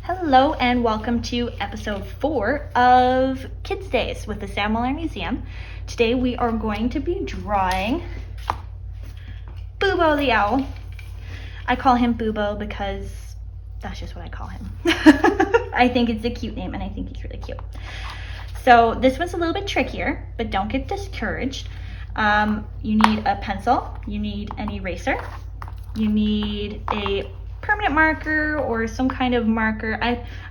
Hello and welcome to episode 4 of Kids Days with the Sam Weller Museum. Today we are going to be drawing Bubo the owl. I call him Bubo because that's just what I call him. I think it's a cute name and I think he's really cute. So this one's a little bit trickier, but don't get discouraged. You need a pencil, you need an eraser, you need a permanent marker or some kind of marker.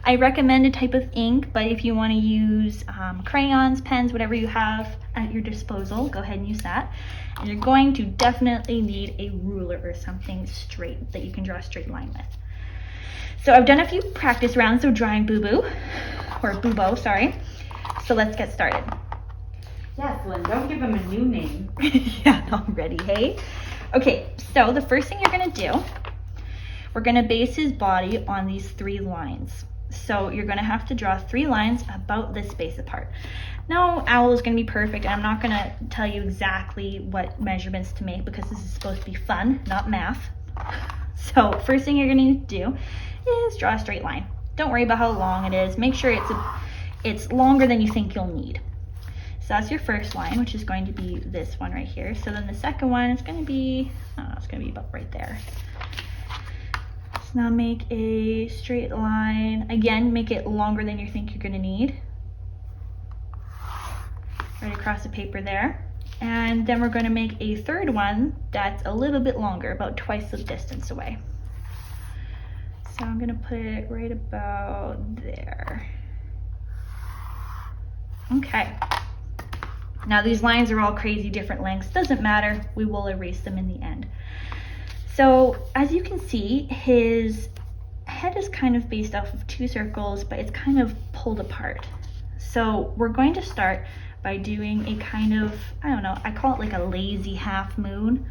I recommend a type of ink, but if you want to use crayons, pens, whatever you have at your disposal, go ahead and use that. And you're going to definitely need a ruler or something straight that you can draw a straight line with. So I've done a few practice rounds of drawing Bubo, sorry. So let's get started. Yes, Lynn, don't give him a new name. Yeah, already, hey? Okay, so the first thing you're gonna do, we're gonna base his body on these 3 lines. So you're gonna have to draw 3 lines about this space apart. No owl is gonna be perfect, and I'm not gonna tell you exactly what measurements to make because this is supposed to be fun, not math. So first thing you're gonna need to do is draw a straight line. Don't worry about how long it is. Make sure it's longer than you think you'll need. So that's your first line, which is going to be this one right here. So then the second one is gonna be, it's gonna be about right there. So now make a straight line. Again, make it longer than you think you're gonna need. Right across the paper there. And then we're gonna make a third one that's a little bit longer, about twice the distance away. So I'm gonna put it right about there. Okay. Now these lines are all crazy different lengths. Doesn't matter, we will erase them in the end. So as you can see, his head is kind of based off of 2 circles, but it's kind of pulled apart. So we're going to start by doing a kind of, I don't know, I call it like a lazy half moon,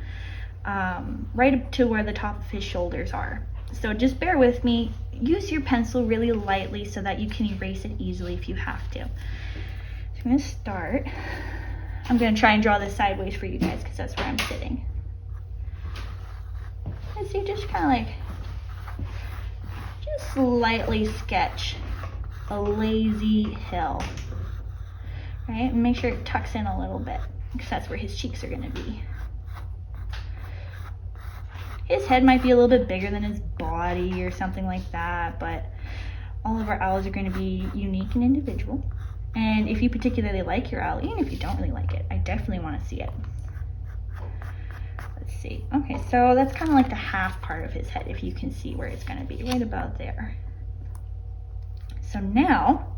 right up to where the top of his shoulders are. So just bear with me, use your pencil really lightly so that you can erase it easily if you have to. So I'm gonna start, I'm gonna try and draw this sideways for you guys because that's where I'm sitting. And so you just kind of like, just lightly sketch a lazy hill, right? And make sure it tucks in a little bit because that's where his cheeks are gonna be. His head might be a little bit bigger than his body or something like that, but all of our owls are gonna be unique and individual. And if you particularly like your owl, even if you don't really like it, I definitely wanna see it. Let's see. Okay, so that's kind of like the half part of his head, if you can see where it's going to be, right about there. So now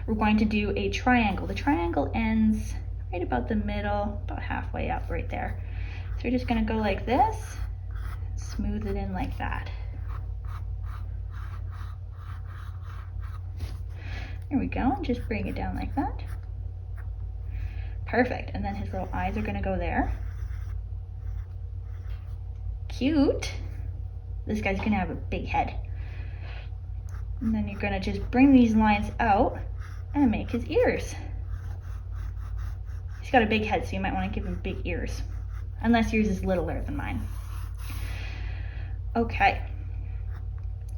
we're going to do a triangle. The triangle ends right about the middle, about halfway up right there. So we're just going to go like this, smooth it in like that. There we go, just bring it down like that. Perfect, and then his little eyes are going to go there. Cute. This guy's gonna have a big head. And then you're gonna just bring these lines out and make his ears. He's got a big head, so you might want to give him big ears. Unless yours is littler than mine. Okay.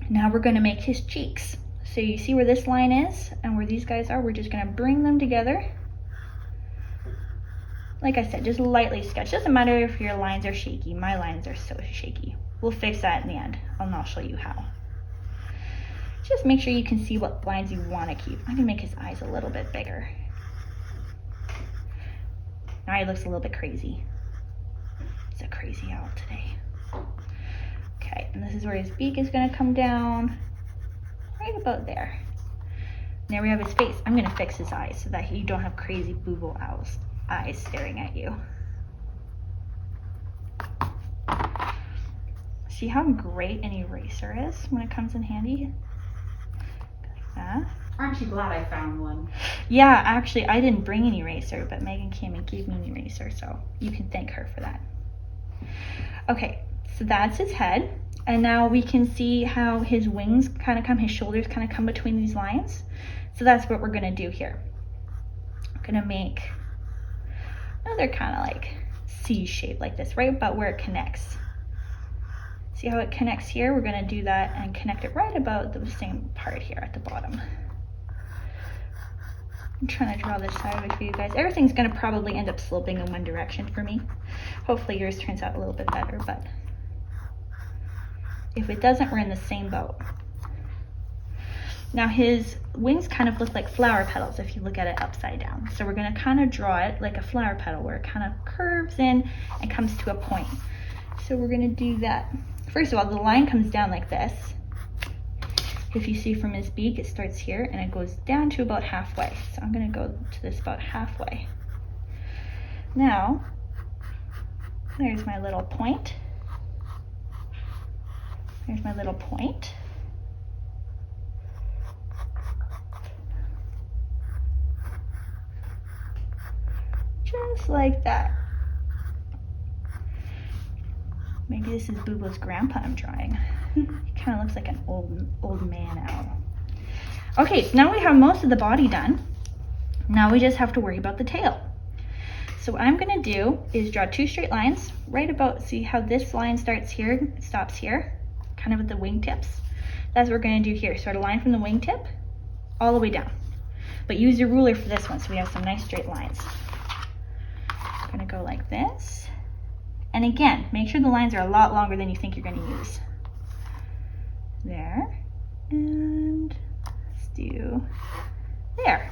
Now we're gonna make his cheeks. So you see where this line is and where these guys are, we're just gonna bring them together. Like I said, just lightly sketch. Doesn't matter if your lines are shaky. My lines are so shaky. We'll fix that in the end, and I'll show you how. Just make sure you can see what lines you want to keep. I'm gonna make his eyes a little bit bigger. Now he looks a little bit crazy. It's a crazy owl today. Okay, and this is where his beak is gonna come down, right about there. And there we have his face. I'm gonna fix his eyes so that you don't have crazy Bubo owls eyes staring at you. See how great an eraser is when it comes in handy? Like that. Aren't you glad I found one? Yeah, actually, I didn't bring an eraser, but Megan came and gave me an eraser, so you can thank her for that. Okay, so that's his head. And now we can see how his wings kind of come, his shoulders kind of come between these lines. So that's what we're gonna do here. I'm gonna make another kind of like C shape like this, right about where it connects. See how it connects here? We're gonna do that and connect it right about the same part here at the bottom. I'm trying to draw this sideways for you guys. Everything's gonna probably end up sloping in one direction for me. Hopefully yours turns out a little bit better, but if it doesn't, we're in the same boat. Now his wings kind of look like flower petals if you look at it upside down. So we're gonna kind of draw it like a flower petal where it kind of curves in and comes to a point. So we're gonna do that. First of all, the line comes down like this. If you see from his beak, it starts here and it goes down to about halfway. So I'm gonna go to this about halfway. Now, there's my little point. There's my little point. Just like that. Maybe this is Boobo's grandpa I'm drawing. He kind of looks like an old man owl. Okay, so now we have most of the body done. Now we just have to worry about the tail. So what I'm gonna do is draw 2 straight lines, right about, see how this line starts here, stops here, kind of at the wingtips. That's what we're gonna do here. Start a line from the wingtip all the way down. But use your ruler for this one so we have some nice straight lines. I'm gonna go like this. And again, make sure the lines are a lot longer than you think you're gonna use. There, and let's do there.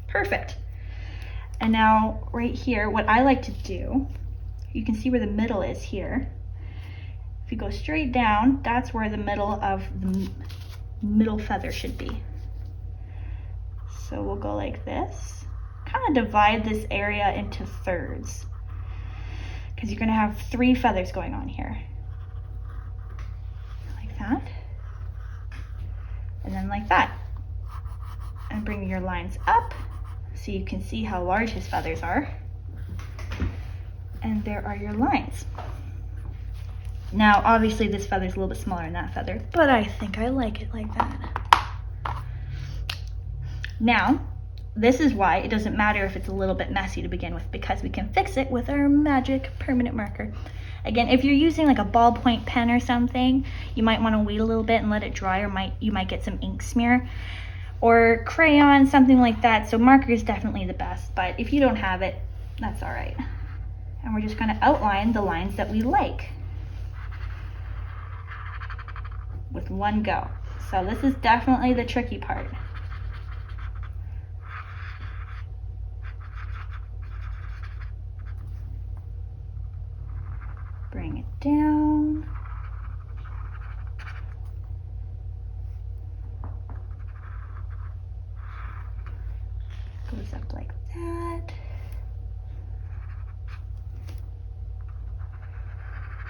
Perfect. And now right here, what I like to do, you can see where the middle is here. If you go straight down, that's where the middle of the middle feather should be. So we'll go like this. Kind of divide this area into thirds, because you're gonna have 3 feathers going on here. Like that. And then like that. And bring your lines up so you can see how large his feathers are. And there are your lines. Now, obviously this feather's a little bit smaller than that feather, but I think I like it like that. Now, this is why it doesn't matter if it's a little bit messy to begin with, because we can fix it with our magic permanent marker. Again, if you're using like a ballpoint pen or something, you might want to wait a little bit and let it dry, or you might get some ink smear, or crayon, something like that. So marker is definitely the best, but if you don't have it, that's all right. And we're just going to outline the lines that we like with one go. So this is definitely the tricky part. Bring it down. Goes up like that.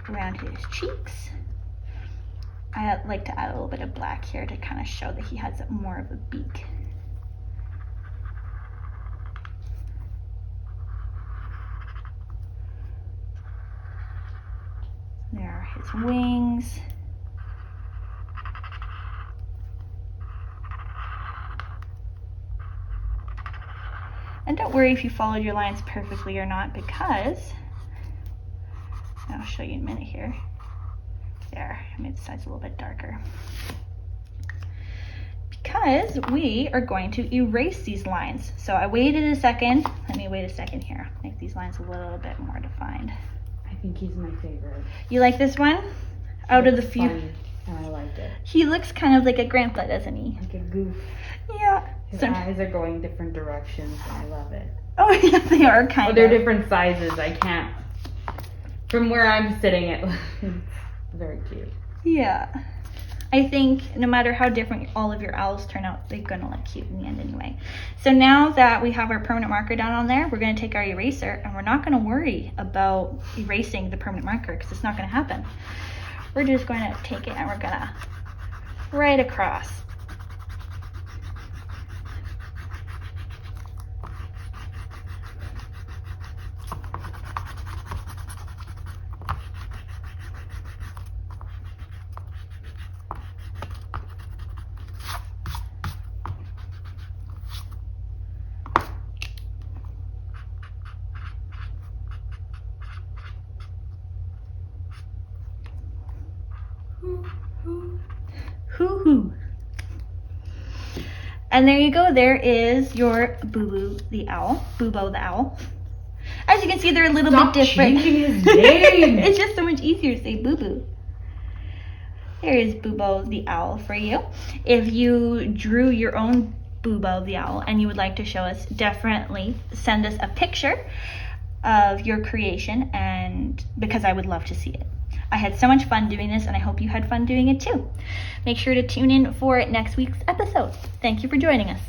Around his cheeks. I like to add a little bit of black here to kind of show that he has more of a beak. There are his wings. And don't worry if you followed your lines perfectly or not, because I'll show you in a minute here. There, I made the sides a little bit darker. Because we are going to erase these lines. So I waited a second. Let me wait a second here. Make these lines a little bit more defined. I think he's my favorite. You like this one? Out of the few. Funny, and I like it. He looks kind of like a grandpa, doesn't he? Like a goof. Yeah. His eyes are going different directions, and I love it. Oh yeah, they are kind of. They're different sizes. I can't. From where I'm sitting, it's very cute. Yeah. I think no matter how different all of your owls turn out, they're gonna look cute in the end anyway. So now that we have our permanent marker down on there, we're gonna take our eraser, and we're not gonna worry about erasing the permanent marker because it's not gonna happen. We're just going to take it and we're gonna write across. Hoo hoo. And there you go. There is your Boo Boo the owl. Boobo the owl. As you can see, they're a little bit different. Changing his name. It's just so much easier to say Boo Boo. There is Boobo the owl for you. If you drew your own Boobo the owl and you would like to show us, definitely send us a picture of your creation, and because I would love to see it. I had so much fun doing this, and I hope you had fun doing it too. Make sure to tune in for next week's episode. Thank you for joining us.